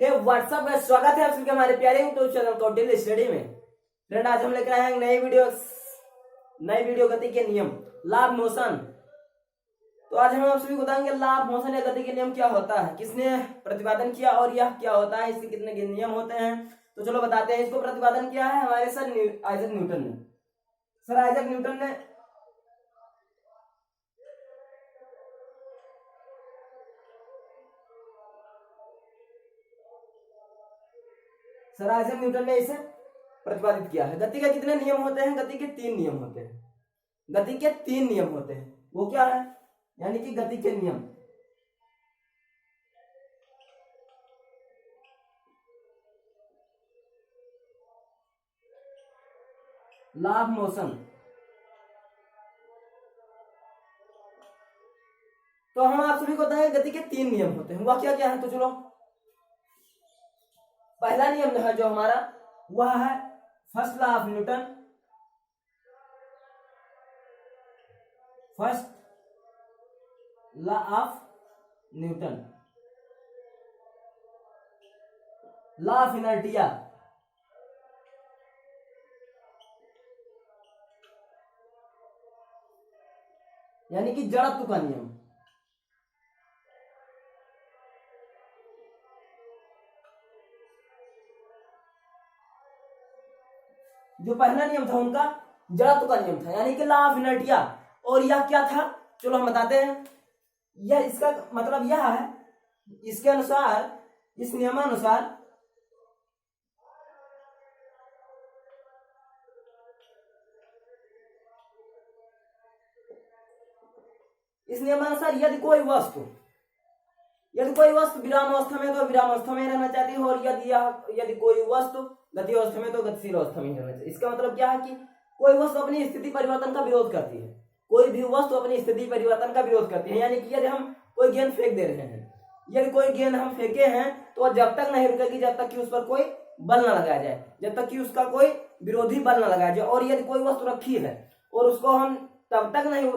हे WhatsApp में स्वागत है आप सभी हमारे प्यारे यूट्यूब चैनल कौटिल्य स्टडी में। फ्रेंड, आज हम लेकर आए हैं नई वीडियो गति के नियम, लॉ ऑफ मोशन। तो आज हम आप सभी को बताएंगे लॉ ऑफ मोशन या गति के नियम क्या होता है, किसने प्रतिपादन किया और यह क्या होता है, इसके कितने नियम होते हैं। तो चलो बताते हैं। इसको प्रतिपादन किया है हमारे सर आइजैक न्यूटन ने। सर आइजैक न्यूटन ने इसे प्रतिपादित किया है। गति के कितने नियम होते हैं? गति के 3 नियम होते हैं। गति के 3 नियम होते हैं। वो क्या है? यानी कि गति के नियम, लॉ ऑफ मोशन। तो हम आप सभी को बताएं गति के 3 नियम होते हैं। वह क्या क्या है? तो चलो, पहला नियम जो है जो हमारा वह है first law of Newton. First law of Newton, law of inertia. यानी कि जड़त्व का नियम। जो पहला नियम था उनका जड़त्व का नियम था, यानी कि लॉ ऑफ इनर्टिया। और यह क्या था? चलो हम बताते हैं। यह इसका मतलब यह है, इसके अनुसार, इस नियमानुसार यदि कोई वस्तु विराम अवस्था में तो विराम अवस्था में रहना चाहती है, और यदि कोई वस्तु गति अवस्था में तो गतिशील अवस्था में रहना चाहिए। इसका मतलब क्या है कि कोई वस्तु अपनी स्थिति परिवर्तन का विरोध करती है। कोई भी वस्तु अपनी स्थिति परिवर्तन का विरोध करती है। यानी कि यदि हम कोई गेंद फेंक दे रहे हैं, यदि कोई गेंद हम फेंके हैं तो जब तक नहीं रुकेगी जब तक कि उस पर कोई बल न लगाया जाए, जब तक कि उसका कोई विरोधी बल न लगाया जाए। और यदि कोई वस्तु रखी है और उसको हम तब तक नहीं,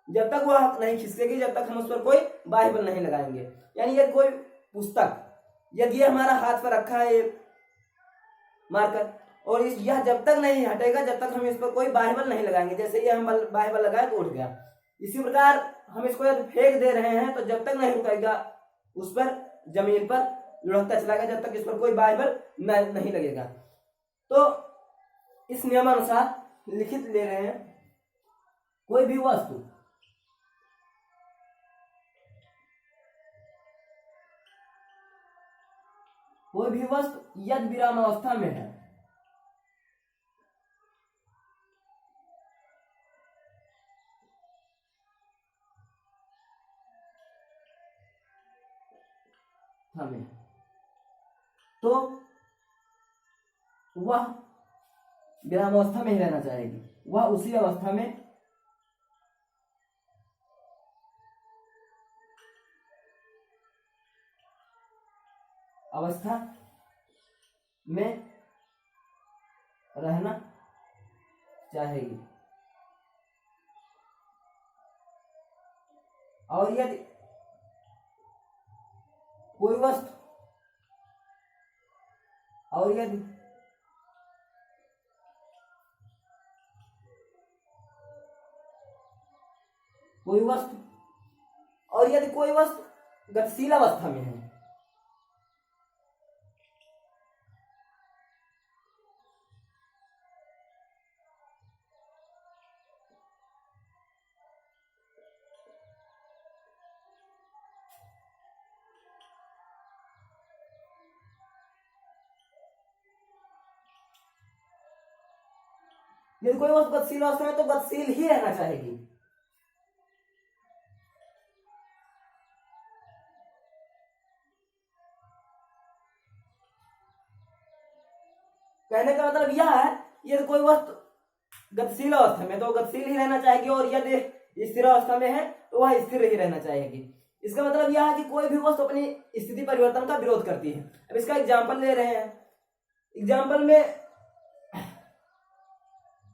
जब तक वह नहीं खिसकेगी जब तक हम उस पर कोई बाह्य बल नहीं लगाएंगे। यानी यदि कोई पुस्तक, यदि ये हमारा हाथ पर रखा है मार्कर, और यह जब तक नहीं हटेगा जब तक हम इस पर कोई बाह्य बल नहीं लगाएंगे। जैसे ये हम बाह्य बल लगाए तो उठ गया। इसी प्रकार हम इसको यदि फेंक दे रहे हैं तो जब तक नहीं रुकेगा उस पर, जमीन पर लुढ़कता चलाएगा जब तक इस पर कोई बाह्य बल नहीं लगेगा। तो इस नियमानुसार लिखित ले रहे हैं, कोई भी वस्तु यदि विराम अवस्था में है हमें, तो वह विराम अवस्था में ही रहना चाहेगी। वह उसी अवस्था में रहना चाहेगी। और यदि कोई वस्तु गतिशील अवस्था में है, यदि कोई वस्तु गतिशील अवस्था में तो गतिशील ही रहना चाहेगी। कहने का मतलब यह है, यदि कोई वस्तु गतिशील अवस्था में तो गतिशील ही रहना चाहेगी, और यदि स्थिर अवस्था में है तो वह स्थिर ही रहना चाहेगी। इसका मतलब यह है कि कोई भी वस्तु अपनी स्थिति परिवर्तन का विरोध करती है। अब इसका एग्जाम्पल ले रहे हैं। एग्जाम्पल में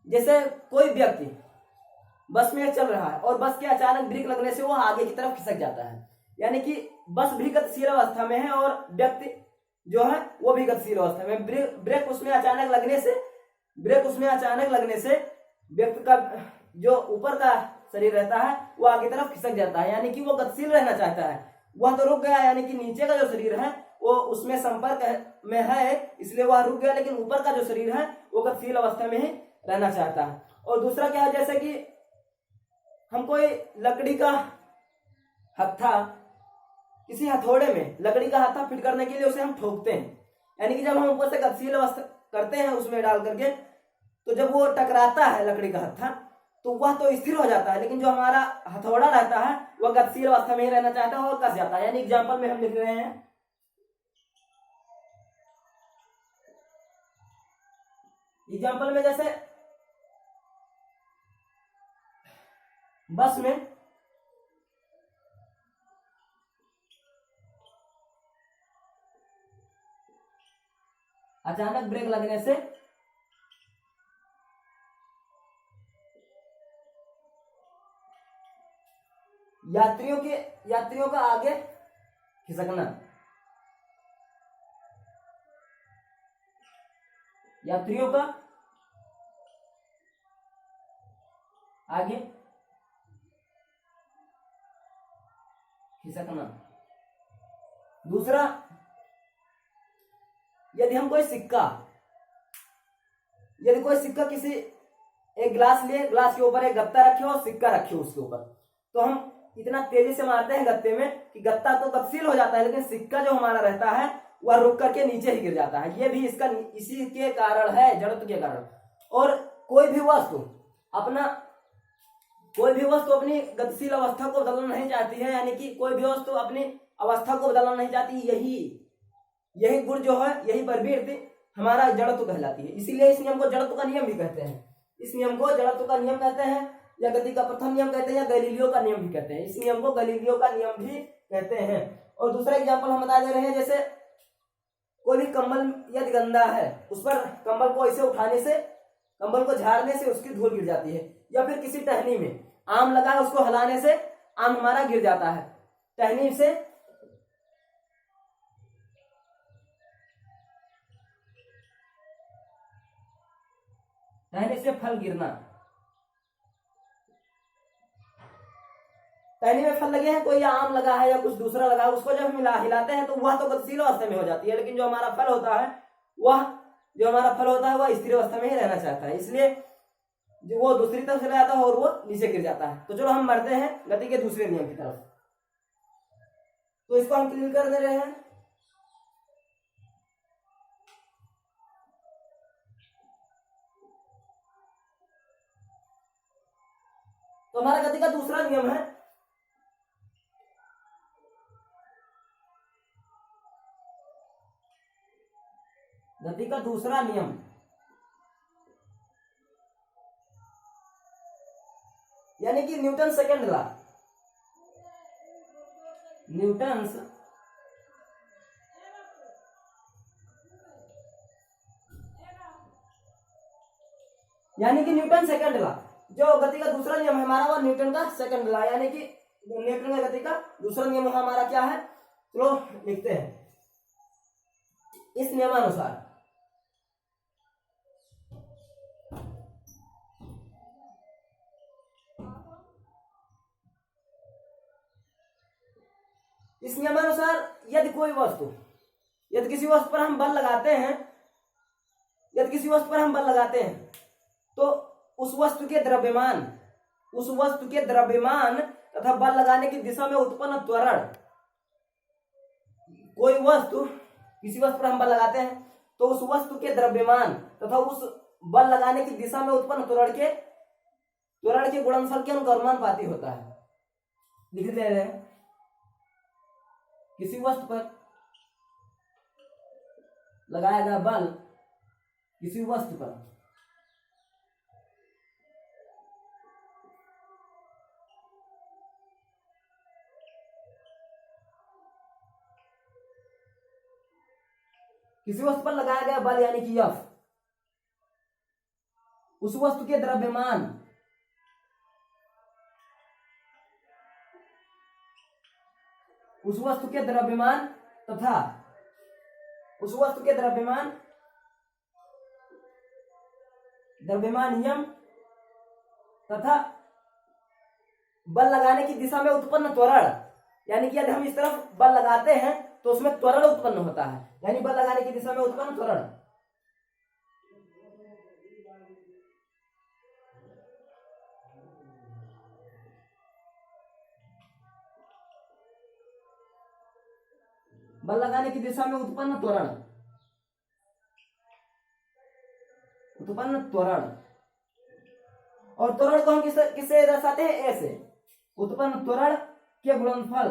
जैसे कोई व्यक्ति बस में चल रहा है और बस के अचानक ब्रेक लगने से वो आगे की तरफ खिसक जाता है, यानी कि बस भी गतिशील अवस्था में है और व्यक्ति जो है वो भी गतिशील अवस्था में। ब्रेक उसमें अचानक लगने से व्यक्ति का जो ऊपर का शरीर रहता है वो आगे तरफ खिसक जाता है, यानी कि वो गतिशील रहना चाहता है। वह तो रुक गया, यानी कि नीचे का जो शरीर है वो उसमें संपर्क में है, इसलिए वह रुक गया, लेकिन ऊपर का जो शरीर है वो गतिशील अवस्था में ही रहना चाहता है। और दूसरा क्या है, जैसे कि हम कोई लकड़ी का हत्था, किसी हथौड़े में लकड़ी का हत्था फिट करने के लिए उसे हम ठोकते हैं, यानी कि जब हम ऊपर से गतिशील अवस्था करते हैं उसमें डाल करके, तो जब वो टकराता है लकड़ी का हत्था तो वह तो स्थिर हो जाता है, लेकिन जो हमारा हथौड़ा रहता है वह गतिशील अवस्था में ही रहना चाहता है और कस जाता है। यानी एग्जाम्पल में हम लिख रहे हैं, एग्जाम्पल में जैसे बस में अचानक ब्रेक लगने से यात्रियों का आगे खिसकना, यात्रियों का आगे खिसकना। दूसरा, यदि कोई सिक्का किसी एक गिलास लिए, गिलास के ऊपर एक गत्ता रखे और सिक्का रखे उसके ऊपर, तो हम इतना तेजी से मारते हैं गत्ते में कि गत्ता तो गतिशील हो जाता है, लेकिन सिक्का जो हमारा रहता है वह रुक करके नीचे ही गिर जाता है। ये भी इसी के कारण है, जड़त्व के कारण। और कोई भी वस्तु अपनी गतिशील अवस्था को बदलना नहीं चाहती है, यानी कि कोई भी वस्तु अपनी अवस्था को बदलना नहीं चाहती। यही गुण जो है, यही प्रवृत्ति हमारा जड़त्व कहलाती है। इसीलिए इस नियम को जड़त्व का नियम भी कहते हैं। इस नियम को जड़त्व का नियम कहते हैं, या गति का प्रथम नियम कहते हैं, या गैलीलियो का नियम भी कहते हैं। इस नियम को गैलीलियो का नियम भी कहते हैं। और दूसरा एग्जाम्पल हम बता दे रहे हैं, जैसे कोई भी कंबल यदि गंदा है, उस पर कंबल को ऐसे उठाने से, कंबल को झाड़ने से उसकी धूल गिर जाती है। या फिर किसी टहनी में आम लगा है, उसको हिलाने से आम हमारा गिर जाता है। टहनी से फल गिरना, टहनी में फल लगे हैं, कोई आम लगा है या कुछ दूसरा लगा है, उसको जब हम हिलाते हैं तो वह तो गतिशील अवस्था में हो जाती है, लेकिन जो हमारा फल होता है वह स्थिर अवस्था में ही रहना चाहता है। इसलिए जो वो दूसरी तरफ चला जाता है और वो नीचे गिर जाता है। तो चलो हम बढ़ते हैं गति के दूसरे नियम की तरफ। तो इसको हम क्लियर कर दे रहे हैं। तो हमारा गति का दूसरा नियम है, गति का दूसरा नियम यानी कि न्यूटन सेकंड लॉ। यानी कि न्यूटन सेकंड लॉ, जो गति का दूसरा नियम है हमारा, वो न्यूटन का सेकंड लॉ, यानी कि न्यूटन का गति का दूसरा नियम हमारा क्या है, चलो लिखते हैं। इस नियमानुसार यदि किसी वस्तु पर हम बल लगाते हैं, तो उस वस्तु के द्रव्यमान तथा बल लगाने की दिशा में उत्पन्न त्वरण, किसी वस्तु पर हम बल लगाते हैं तो उस वस्तु के द्रव्यमान तथा उस बल लगाने की दिशा में उत्पन्न त्वरण के गुणनफल के अनुक्रमानुपाती होता है। लिख दे रहे हैं, किसी वस्तु पर लगाया गया बल, किसी वस्तु पर लगाया गया बल यानी कि F, उस वस्तु के द्रव्यमान तथा उस वस्तु के द्रव्यमान यम तथा बल लगाने की दिशा में उत्पन्न त्वरण, यानी कि यदि हम इस तरफ बल लगाते हैं तो उसमें त्वरण उत्पन्न होता है, यानी बल लगाने की दिशा में उत्पन्न त्वरण। बल लगाने की दिशा में उत्पन्न त्वरण, और त्वरण को हम किससे दर्शाते हैं? ऐसे, उत्पन्न त्वरण के गुणनफल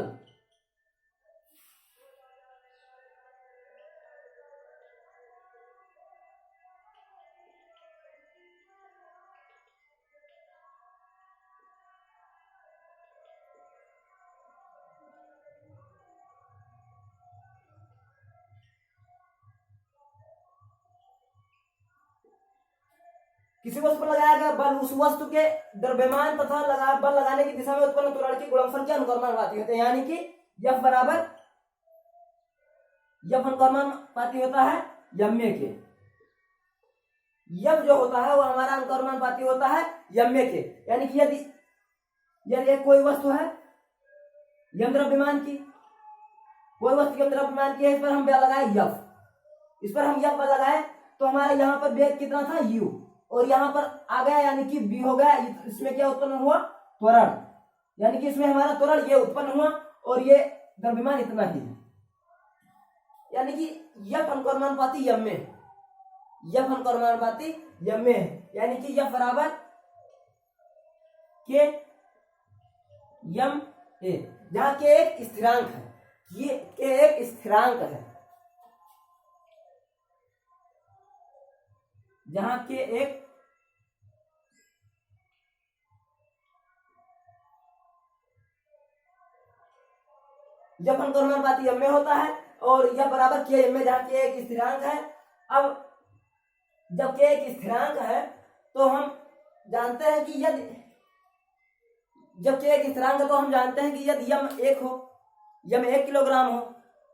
किसी वस्तु पर लगाया गया बल उस वस्तु के द्रव्यमान तथा बल लगाने की दिशा में उत्पन्न त्वरण के गुणनफल के अनुक्रमानुपाती होते हैं, यानी कि F बराबर F अनुक्रमानुपाती होता है यम्य के। F जो होता है वो हमारा अनुक्रमानुपाती होता है यम्य के, यानी कि यदि कोई वस्तु है यम द्रव्यमान की, कोई वस्तु यम द्रव्यमान की है, इस पर हम बल लगाए F, इस पर हम F बल लगाए तो हमारे यहाँ पर वेग कितना था? U, और यहाँ पर आ गया यानी कि B हो गया। इसमें क्या उत्पन्न हुआ? त्वरण, यानी कि इसमें हमारा त्वरण ये उत्पन्न हुआ और ये द्रव्यमान इतना ही है, यानी कि F अनुक्रमानुपाती यम में, F अनुक्रमानुपाती यम में है, यानी कि F बराबर के यम ए, जहाँ के एक स्थिरांक है, ये के एक स्थिरांक है, जहां के एक जब अनुक्रमानुपाती यम में होता है और यह बराबर के यम में, जहां के एक स्थिरांक है। अब जब के एक स्थिरांक है तो हम जानते हैं कि यदि जब के एक स्थिरांक है तो हम जानते हैं कि यदि यम 1 हो, यम 1 किलोग्राम हो,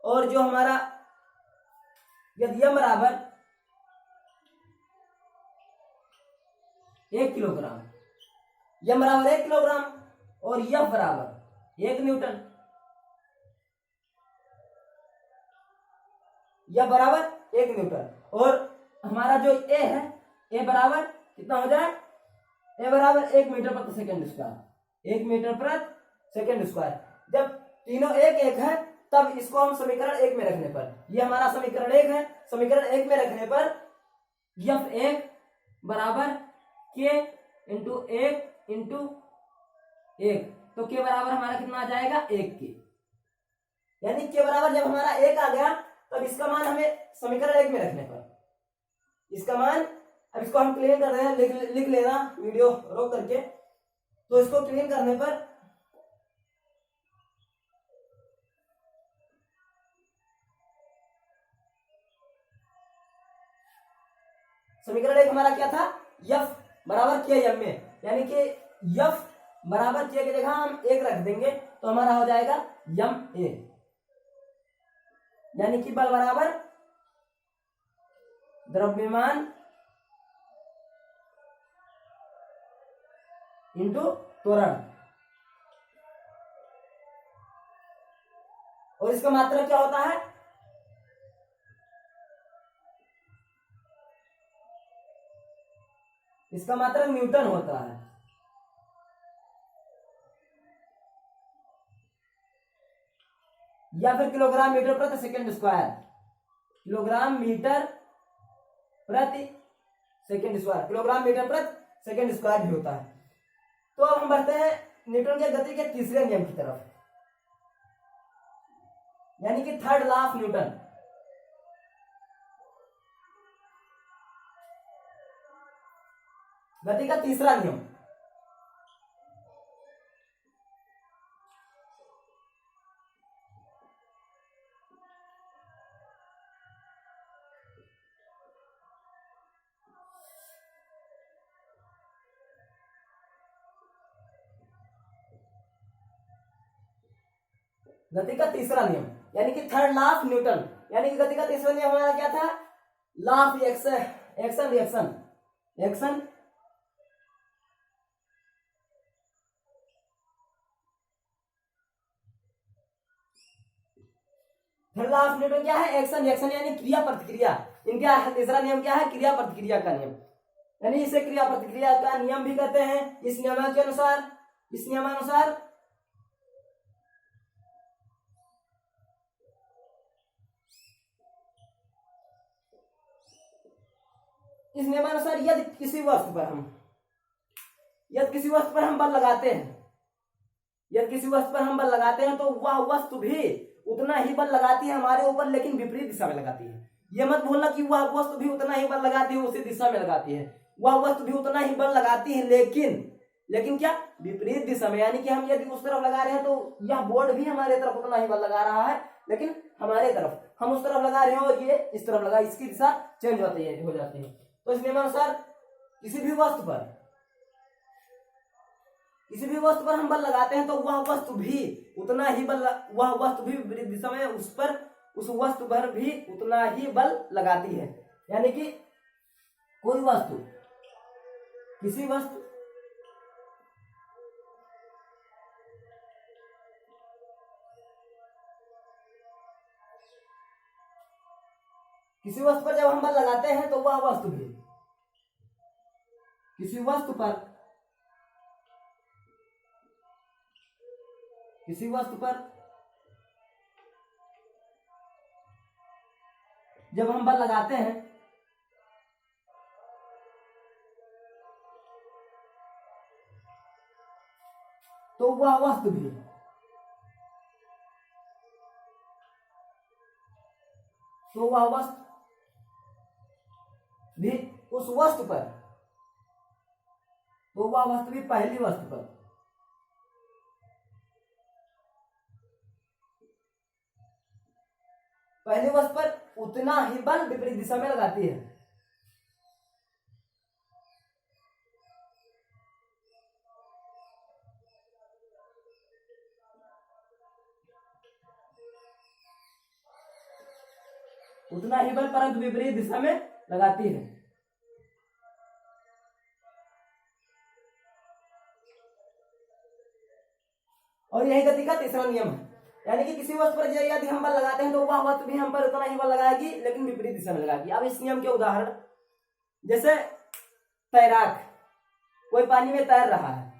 और जो हमारा यदि यम बराबर 1 किलोग्राम, यम बराबर 1 किलोग्राम और F बराबर 1 न्यूटन, F बराबर 1 न्यूटन, और हमारा जो A है, A बराबर कितना हो जाए? A बराबर 1 मीटर प्रति सेकंड स्क्वायर, 1 मीटर प्रति सेकंड स्क्वायर। जब तीनों एक एक है तब इसको हम समीकरण 1 में रखने पर, ये हमारा समीकरण 1 है, समीकरण 1 में रखने पर F1 बराबर K इंटू 1 इंटू 1, तो K बराबर हमारा कितना आ जाएगा? 1 के, यानी K बराबर जब हमारा 1 आ गया तब इसका मान हमें समीकरण 1 में रखने पर, इसका मान, अब इसको हम क्लीन कर रहे हैं, लिख लेना वीडियो रोक करके, तो इसको क्लीन करने पर समीकरण 1 हमारा क्या था? F बराबर के यम में, यानी कि F बराबर के जगह हम 1 रख देंगे तो हमारा हो जाएगा यम ए, यानी कि बल बराबर द्रव्यमान इंटू त्वरण, और इसका मात्रक क्या होता है? इसका मात्रक न्यूटन होता है, या फिर किलोग्राम मीटर प्रति सेकंड स्क्वायर, किलोग्राम मीटर प्रति सेकंड स्क्वायर, किलोग्राम मीटर प्रति सेकंड स्क्वायर भी होता है। तो अब हम बढ़ते हैं न्यूटन के गति के तीसरे नियम की तरफ, यानी कि थर्ड लॉ ऑफ न्यूटन। गति का तीसरा नियम, गति का तीसरा नियम, यानी कि थर्ड लॉ ऑफ न्यूटन, यानी कि गति का तीसरा नियम हमारा क्या था, law of action reaction, action फिर लॉ ऑफ न्यूटन क्या है, एक्शन रिएक्शन यानी क्रिया प्रतिक्रिया। इनका तीसरा नियम क्या है, क्रिया प्रतिक्रिया का नियम, यानी इसे क्रिया प्रतिक्रिया का नियम भी कहते हैं। इस नियमानुसार इस नियमानुसार यदि किसी वस्तु पर हम बल लगाते हैं, तो वह वस्तु भी उतना ही बल लगाती है हमारे ऊपर, लेकिन विपरीत दिशा में लगाती है। ये मत भूलना कि वह वस्तु भी उतना ही बल लगाती है, उसी दिशा में लगाती है। वह वस्तु भी उतना ही बल लगाती है, लेकिन क्या, विपरीत दिशा में। यानी कि हम यदि उस तरफ लगा रहे हैं तो यह बोर्ड भी हमारे तरफ उतना ही बल लगा रहा है, लेकिन हमारे तरफ, हम उस तरफ लगा रहे हैं और ये इस तरफ लगा, इसकी दिशा चेंज हो जाती है। तो इस नियमानुसार किसी भी वस्तु पर हम बल लगाते हैं तो वह वस्तु भी विपरीत दिशा में उस वस्तु पर भी उतना ही बल लगाती है। यानी कि कोई वस्तु किसी वस्तु पर जब हम बल लगाते हैं तो वह वस्तु भी किसी वस्तु पर जब हम बल लगाते हैं तो वह वस्तु भी उस वस्तु पर, तो वह वस्तु भी पहली वस्तु पर उतना ही बल विपरीत दिशा में लगाती है। उतना ही बल परंतु विपरीत दिशा में लगाती है। और यही गति का तीसरा नियम है। यानी कि किसी वस्तु पर यदि हम बल लगाते हैं तो वह वस्तु भी हम पर उतना ही बल लगाएगी, लेकिन विपरीत दिशा में लगाएगी। अब इस नियम के उदाहरण, जैसे तैराक कोई पानी में तैर रहा है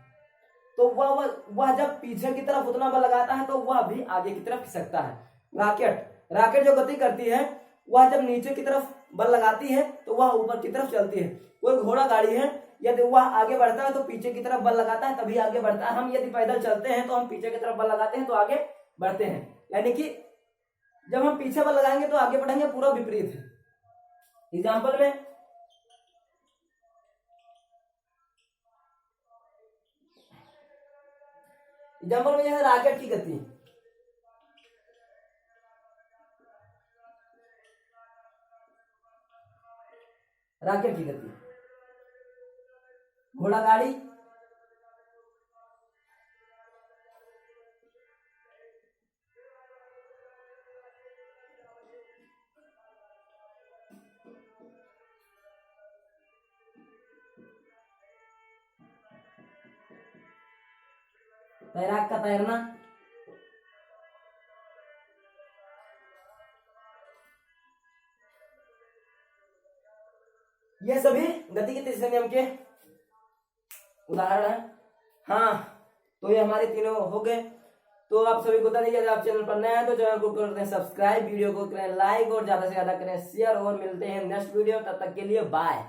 तो वह जब पीछे की तरफ उतना बल लगाता है तो वह भी आगे की तरफ खिसकता है। रॉकेट जो गति करती है वह जब नीचे की तरफ बल लगाती है तो वह ऊपर की तरफ चलती है। कोई घोड़ा गाड़ी है, यदि वह आगे बढ़ता है तो पीछे की तरफ बल लगाता है तभी आगे बढ़ता है। हम यदि पैदल चलते हैं तो हम पीछे की तरफ बल लगाते हैं तो आगे बढ़ते हैं। यानी कि जब हम पीछे बल लगाएंगे तो आगे बढ़ेंगे, पूरा विपरीत है। एग्जाम्पल में जैसे रॉकेट की गति, घोड़ा गाड़ी, तैराक का तैरना, ये सभी गति के तीसरे नियम के उदाहरण हैं। हाँ, तो ये हमारे तीनों हो गए। तो आप सभी को बता दीजिए, आप चैनल पर नए हैं तो चैनल को कर दें सब्सक्राइब, वीडियो को करें लाइक और ज्यादा से ज्यादा करें शेयर। और मिलते हैं नेक्स्ट वीडियो, तब तक के लिए बाय।